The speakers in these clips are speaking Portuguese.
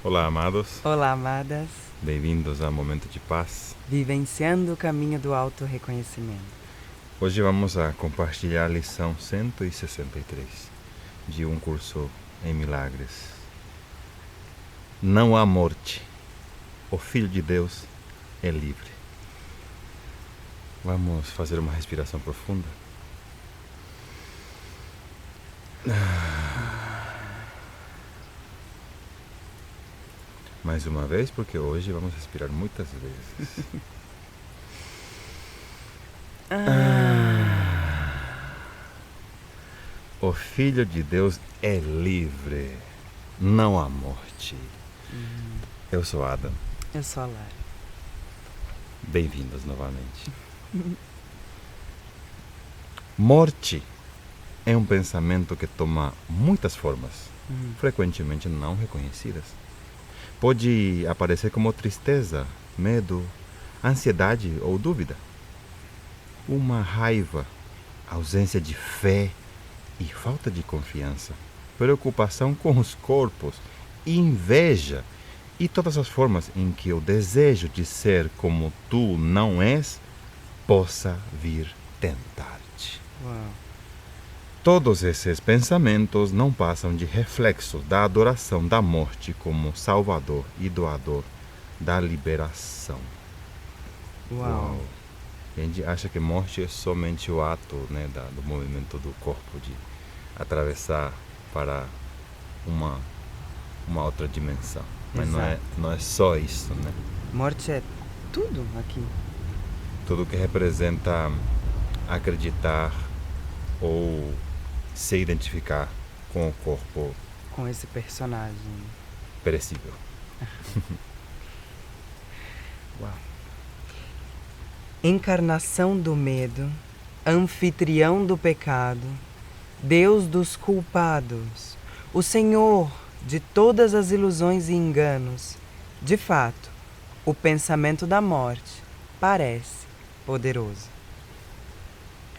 Olá, amados. Olá, amadas. Bem-vindos a Momento de Paz. Vivenciando o caminho do auto-reconhecimento. Hoje vamos a compartilhar a lição 163 de um curso em milagres. Não há morte. O Filho de Deus é livre. Vamos fazer uma respiração profunda. Mais uma vez, porque hoje vamos respirar muitas vezes. O Filho de Deus é livre. Não há morte. Eu sou Adam. Eu sou a Lara. Bem-vindos novamente. Morte é um pensamento que toma muitas formas, frequentemente não reconhecidas. Pode aparecer como tristeza, medo, ansiedade ou dúvida. Uma raiva, ausência de fé e falta de confiança, preocupação com os corpos, inveja e todas as formas em que o desejo de ser como tu não és possa vir tentar-te. Uau. Todos esses pensamentos não passam de reflexos da adoração da morte como salvador e doador da liberação. Uau. A gente acha que morte é somente o ato, né, do movimento do corpo de atravessar para uma outra dimensão. Mas não é só isso, né? Morte é tudo aqui. Tudo que representa acreditar ou se identificar com o corpo Com esse personagem. perecível. Uau. Encarnação do medo, anfitrião do pecado, Deus dos culpados, o Senhor de todas as ilusões e enganos. De fato, o pensamento da morte parece poderoso,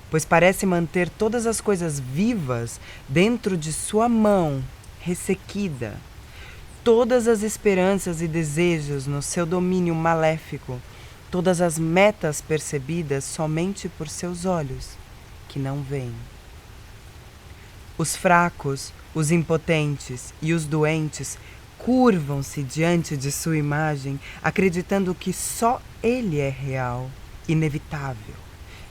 pois parece manter todas as coisas vivas dentro de sua mão ressequida, todas as esperanças e desejos no seu domínio maléfico, todas as metas percebidas somente por seus olhos, que não veem. Os fracos, os impotentes e os doentes curvam-se diante de sua imagem, acreditando que só ele é real, inevitável,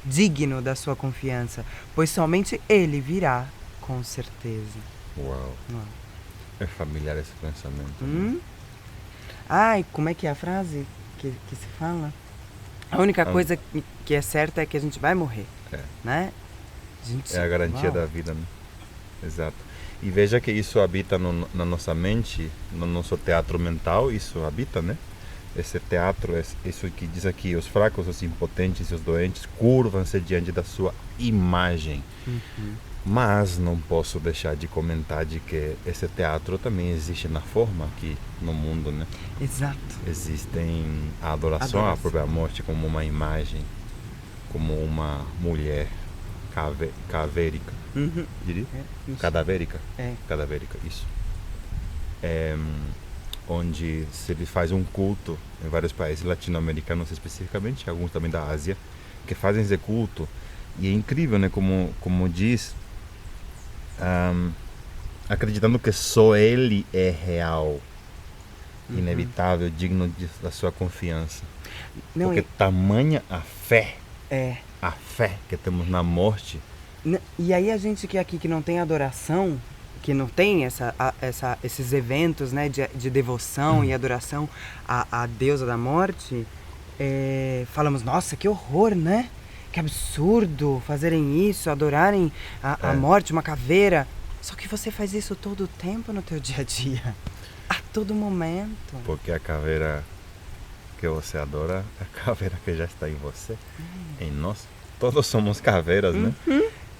digno da sua confiança, pois somente ele virá com certeza. Uau. Uau. É familiar esse pensamento. Né? Ai, como é que é a frase que se fala? A única coisa que é certa é que a gente vai morrer, né? É a garantia da vida, né? Exato. E veja que isso habita na nossa mente, no nosso teatro mental, isso habita, né? Esse teatro, isso que diz aqui, os fracos, os impotentes e os doentes curvam-se diante da sua imagem. Mas não posso deixar de comentar de que esse teatro também existe na forma aqui no mundo, né? Exato. Existem a adoração à própria morte como uma imagem, como uma mulher cavérica, diria? Cadavérica. Cadavérica, isso. Onde se faz um culto em vários países latino-americanos especificamente, alguns também da Ásia, que fazem esse culto. E é incrível, né? Como diz, acreditando que só ele é real, inevitável, digno da sua confiança. Não, porque tamanha a fé que temos na morte. E aí a gente que aqui que não tem adoração, que não tem esses eventos, né, de devoção e adoração à deusa da morte, falamos, nossa, que horror, né? Que absurdo fazerem isso, adorarem a morte, uma caveira. Só que você faz isso todo o tempo no teu dia a dia, a todo momento. Porque a caveira que você adora é a caveira que já está em você, em nós. Todos somos caveiras, né?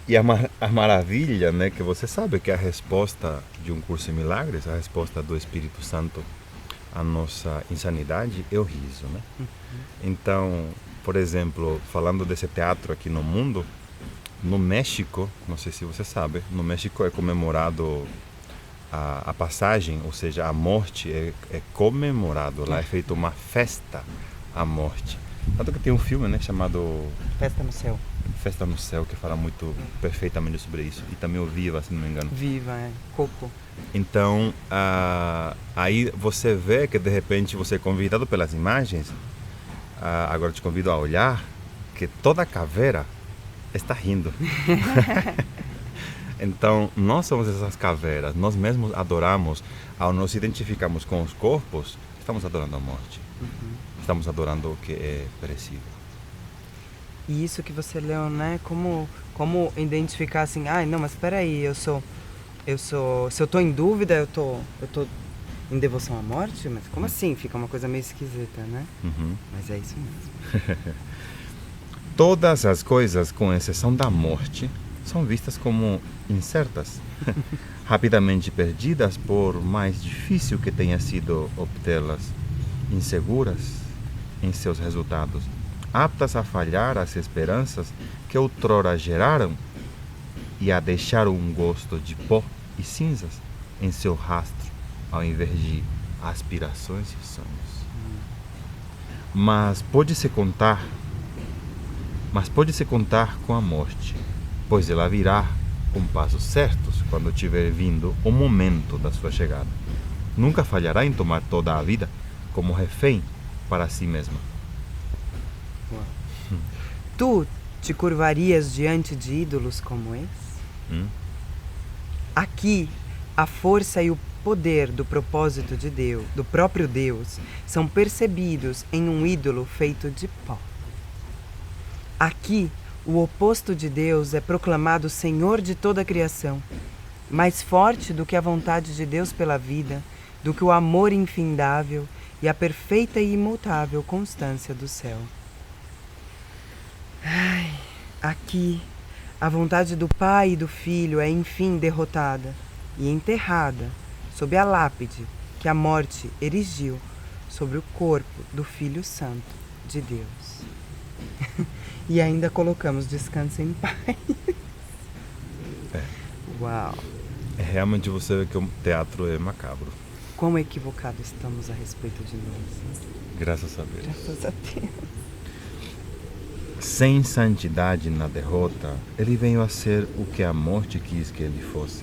E a maravilha, né, que você sabe que a resposta de um curso em milagres, a resposta do Espírito Santo à nossa insanidade é o riso, né? Então, por exemplo, falando desse teatro aqui no mundo, no México, não sei se você sabe, no México é comemorado a passagem, ou seja, a morte é comemorado. Lá é feita uma festa à morte. Tanto que tem um filme, né, chamado Festa no Céu. Festa no Céu, que fala muito perfeitamente sobre isso. E também o Viva, se não me engano. Viva, Coco. Então, aí você vê que de repente você é convidado pelas imagens. Agora eu te convido a olhar que toda caveira está rindo. Então, nós somos essas caveiras. Nós mesmos adoramos. Ao nos identificarmos com os corpos, estamos adorando a morte. Estamos adorando o que é perecível. E isso que você leu, né? Como identificar assim, não, mas espera aí, se eu tô em dúvida, eu tô em devoção à morte? Mas como assim? Fica uma coisa meio esquisita, né? Mas é isso mesmo. Todas as coisas, com exceção da morte, são vistas como incertas, rapidamente perdidas por mais difícil que tenha sido obtê-las, inseguras em seus resultados, aptas a falhar as esperanças que outrora geraram e a deixar um gosto de pó e cinzas em seu rastro, ao invés de aspirações e sonhos. Mas pode-se contar com a morte, pois ela virá com passos certos quando tiver vindo o momento da sua chegada. Nunca falhará em tomar toda a vida como refém para si mesma. Tu te curvarias diante de ídolos como esse? Aqui, a força e o poder do propósito de Deus, do próprio Deus, são percebidos em um ídolo feito de pó. Aqui, o oposto de Deus é proclamado Senhor de toda a criação, mais forte do que a vontade de Deus pela vida, do que o amor infindável e a perfeita e imutável constância do céu. Aqui, a vontade do Pai e do Filho é enfim derrotada e enterrada sob a lápide que a morte erigiu sobre o corpo do Filho Santo de Deus. E ainda colocamos descanso em paz. Uau! É realmente você vê que o teatro é macabro. Quão equivocado estamos a respeito de nós. Graças a Deus. Graças a Deus. Sem santidade na derrota, ele veio a ser o que a morte quis que ele fosse.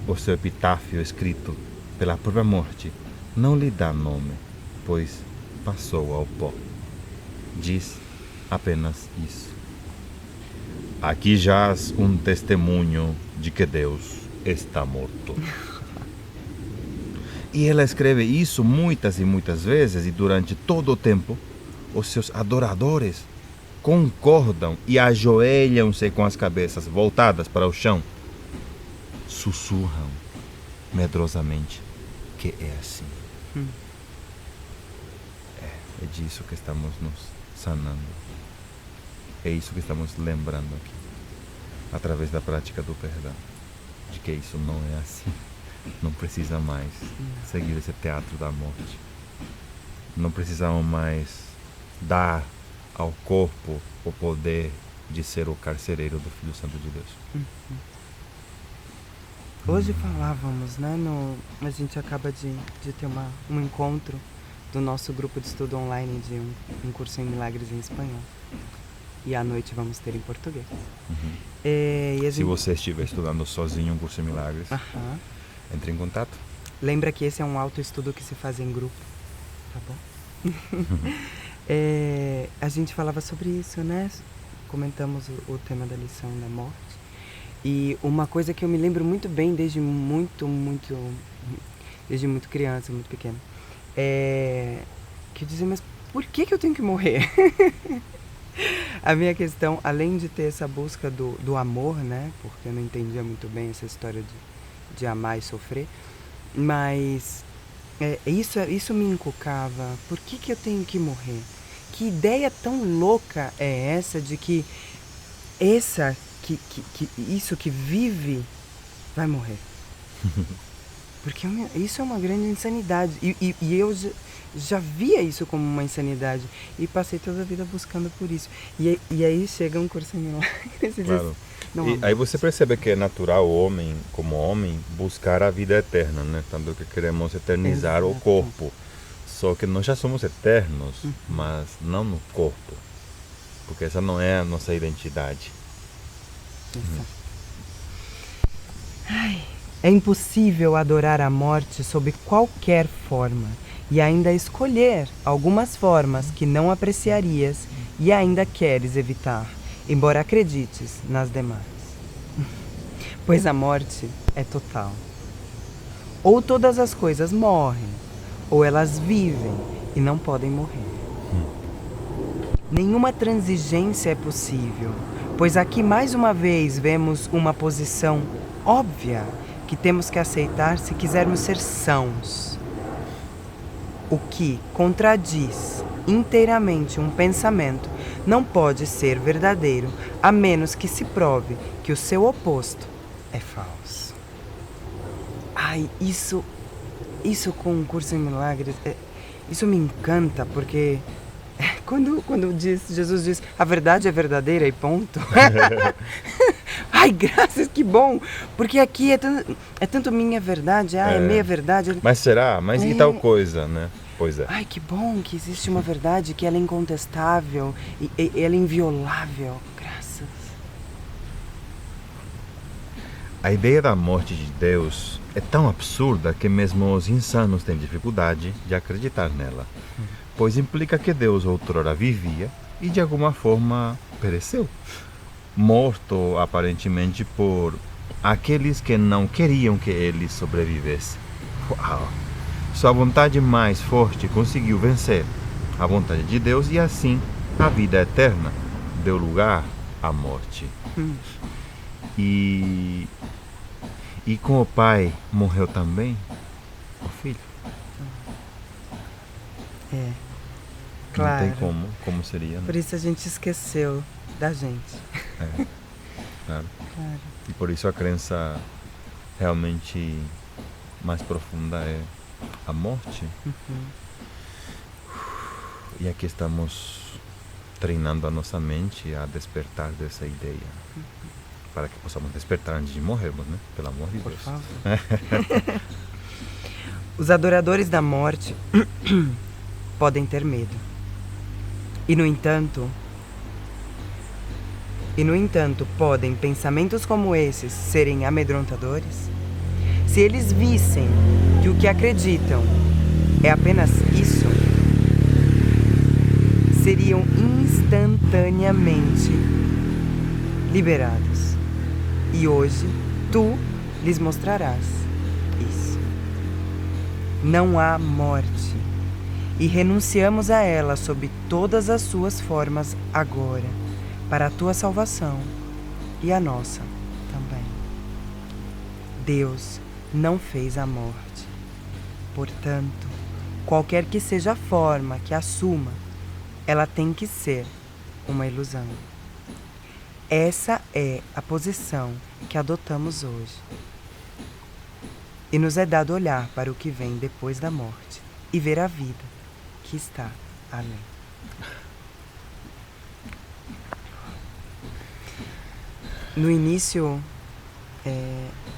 O seu epitáfio escrito pela própria morte não lhe dá nome, pois passou ao pó. Diz apenas isso. Aqui jaz um testemunho de que Deus está morto. E ela escreve isso muitas e muitas vezes, e durante todo o tempo, os seus adoradores concordam e ajoelham-se com as cabeças voltadas para o chão. Sussurram medrosamente que é assim. É disso que estamos nos sanando. É isso que estamos lembrando aqui, através da prática do perdão, de que isso não é assim. Não precisa mais seguir esse teatro da morte. Não precisamos mais dar ao corpo o poder de ser o carcereiro do Filho Santo de Deus. Hoje falávamos, né? A gente acaba de ter um encontro do nosso grupo de estudo online de um curso em milagres em espanhol. E à noite vamos ter em português. Se você estiver estudando sozinho um curso em milagres, entre em contato. Lembra que esse é um autoestudo que se faz em grupo, tá bom? A gente falava sobre isso, né? Comentamos o tema da lição da morte. E uma coisa que eu me lembro muito bem desde muito criança, muito pequena, que eu dizia, mas por que eu tenho que morrer? A minha questão, além de ter essa busca do amor, né? Porque eu não entendia muito bem essa história de amar e sofrer, mas isso me encucava. Por que eu tenho que morrer? Que ideia tão louca é essa de que isso que vive vai morrer? Porque isso é uma grande insanidade. E eu já via isso como uma insanidade. E passei toda a vida buscando por isso. E aí chega um curso em milagres e diz, Não há E aí morte. você percebe que é natural o homem, como homem, buscar a vida eterna, né? Tanto que queremos eternizar o Exato. corpo. Só que nós já somos eternos, mas não no corpo. Porque essa não é a nossa identidade. Exato. Ai, é impossível adorar a morte sob qualquer forma e ainda escolher algumas formas que não apreciarias e ainda queres evitar, embora acredites nas demais. Pois a morte é total. Ou todas as coisas morrem, ou elas vivem e não podem morrer. Nenhuma transigência é possível, pois aqui mais uma vez vemos uma posição óbvia que temos que aceitar se quisermos ser sãos. O que contradiz inteiramente um pensamento não pode ser verdadeiro, a menos que se prove que o seu oposto é falso. Ai, isso com o Curso em Milagres, isso me encanta, porque quando Jesus diz a verdade é verdadeira e ponto. Ai, graças, que bom! Porque aqui é tanto minha verdade, é meia verdade. Mas será? Mas e tal coisa, né? Pois é. Ai, que bom que existe uma verdade que ela é incontestável e ela é inviolável. Graças. A ideia da morte de Deus é tão absurda que mesmo os insanos têm dificuldade de acreditar nela, pois implica que Deus outrora vivia e de alguma forma pereceu, morto aparentemente por aqueles que não queriam que ele sobrevivesse. Uau! Sua vontade mais forte conseguiu vencer a vontade de Deus e assim a vida eterna deu lugar à morte. E com o pai morreu também o filho. Claro. Não tem como seria, né? Por isso a gente esqueceu da gente. Claro. Claro. E por isso a crença realmente mais profunda é a morte. E aqui estamos treinando a nossa mente a despertar dessa ideia. Para que possamos despertar antes de morrermos, né? Pelo amor de Por Deus. favor. Os adoradores da morte podem ter medo. E no entanto, podem pensamentos como esses serem amedrontadores? Se eles vissem que o que acreditam é apenas isso, seriam instantaneamente liberados. E hoje, tu lhes mostrarás isso. Não há morte, e renunciamos a ela sob todas as suas formas agora, para a tua salvação e a nossa também. Deus não fez a morte. Portanto, qualquer que seja a forma que assuma, ela tem que ser uma ilusão. Essa é a posição que adotamos hoje. E nos é dado olhar para o que vem depois da morte e ver a vida que está além. No início,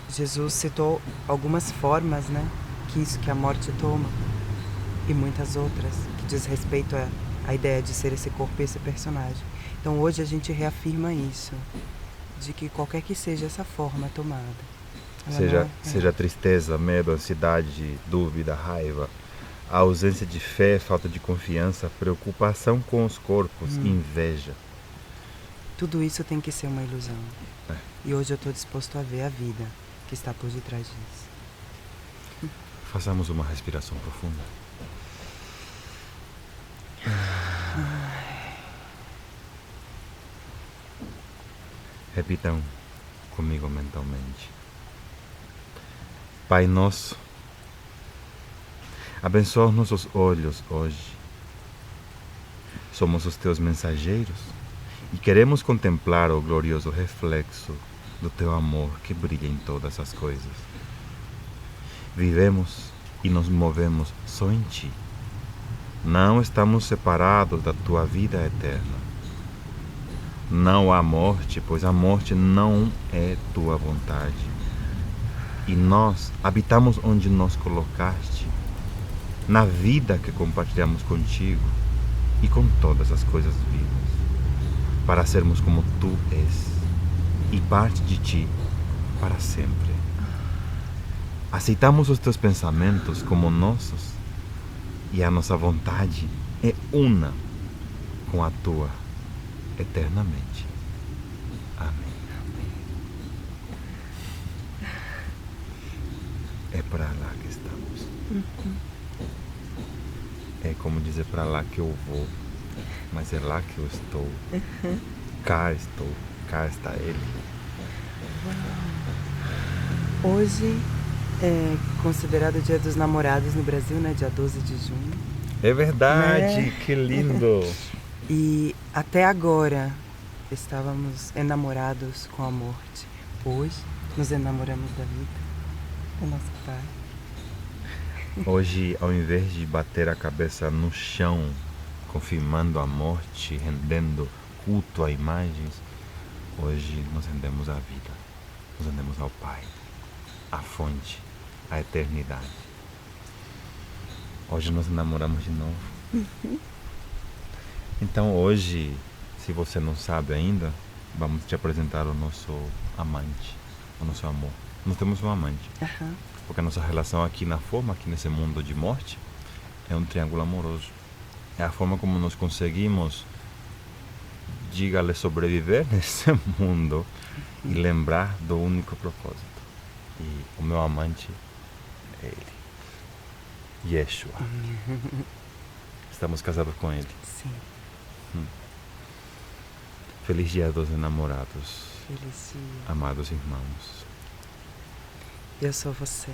Jesus citou algumas formas, né, que a morte toma, e muitas outras que diz respeito à ideia de ser esse corpo e esse personagem. Então hoje a gente reafirma isso, de que qualquer que seja essa forma tomada, seja tristeza, medo, ansiedade, dúvida, raiva, a ausência de fé, falta de confiança, preocupação com os corpos, inveja. Tudo isso tem que ser uma ilusão. E hoje eu estou disposto a ver a vida que está por detrás disso. Façamos uma respiração profunda. Repitam comigo mentalmente. Pai nosso, abençoa os nossos olhos hoje. Somos os teus mensageiros e queremos contemplar o glorioso reflexo do teu amor que brilha em todas as coisas. Vivemos e nos movemos só em ti. Não estamos separados da tua vida eterna. Não há morte, pois a morte não é tua vontade. E nós habitamos onde nos colocaste, na vida que compartilhamos contigo e com todas as coisas vivas, para sermos como tu és e parte de ti para sempre. Aceitamos os teus pensamentos como nossos e a nossa vontade é una com a tua eternamente. Amém. É para lá que estamos. É como dizer para lá que eu vou, mas é lá que eu estou. Cá estou, cá está ele. Hoje é considerado o Dia dos Namorados no Brasil, né? Dia 12 de junho. É verdade, Né? que lindo. E até agora estávamos enamorados com a morte. Hoje nos enamoramos da vida, do nosso Pai. Hoje, ao invés de bater a cabeça no chão, confirmando a morte, rendendo culto a imagens, hoje nos rendemos à vida, nos rendemos ao Pai, à fonte, à eternidade. Hoje nos namoramos de novo. Então hoje, se você não sabe ainda, vamos te apresentar o nosso amante, o nosso amor. Nós temos um amante. Aham. Porque a nossa relação aqui na forma, aqui nesse mundo de morte, é um triângulo amoroso. É a forma como nós conseguimos, diga-lhe, sobreviver nesse mundo e lembrar do único propósito. E o meu amante é ele, Yeshua. Estamos casados com ele. Sim. Feliz Dia dos Enamorados, Feliz dia. amados irmãos. Eu sou você.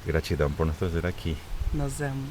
Gratidão por nos trazer aqui. Nos amo.